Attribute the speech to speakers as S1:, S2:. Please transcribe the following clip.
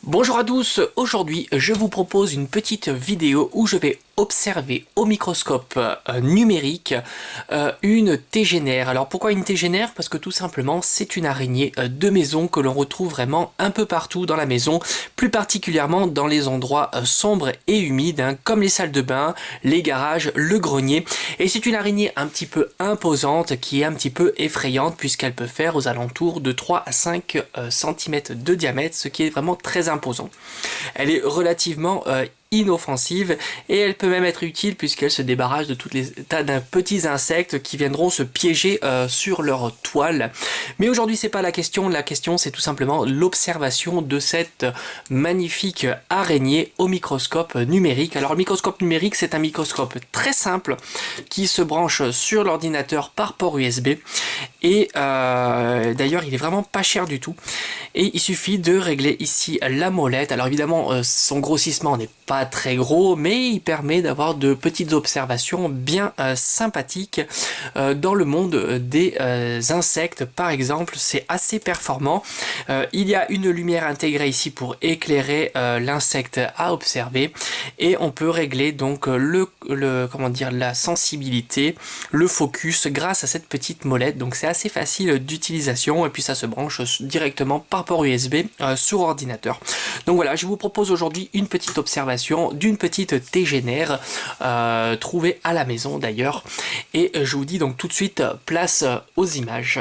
S1: Bonjour à tous, aujourd'hui je vous propose une petite vidéo où je vais observer au microscope numérique une tégénaire. Alors pourquoi une tégénaire? Parce que tout simplement c'est une araignée de maison que l'on retrouve vraiment un peu partout dans la maison, plus particulièrement dans les endroits sombres et humides, comme les salles de bain, les garages, le grenier. Et c'est une araignée un petit peu imposante qui est un petit peu effrayante puisqu'elle peut faire aux alentours de 3 à 5 cm de diamètre, ce qui est vraiment très imposant. Elle est relativement inoffensive et elle peut même être utile puisqu'elle se débarrasse de tous les tas de petits insectes qui viendront se piéger sur leur toile. Mais aujourd'hui c'est pas la question c'est tout simplement l'observation de cette magnifique araignée au microscope numérique. Alors le microscope numérique c'est un microscope très simple qui se branche sur l'ordinateur par port USB et d'ailleurs il est vraiment pas cher du tout et il suffit de régler ici la molette. Alors évidemment son grossissement n'est pas très gros mais il permet d'avoir de petites observations bien sympathiques dans le monde des insectes par exemple. C'est assez performant. Il y a une lumière intégrée ici pour éclairer l'insecte à observer et on peut régler donc la sensibilité, le focus grâce à cette petite molette. Donc c'est assez facile d'utilisation et puis ça se branche directement par port USB sur ordinateur. Donc voilà, je vous propose aujourd'hui une petite observation d'une petite tégénaire trouvée à la maison d'ailleurs et je vous dis donc tout de suite place aux images.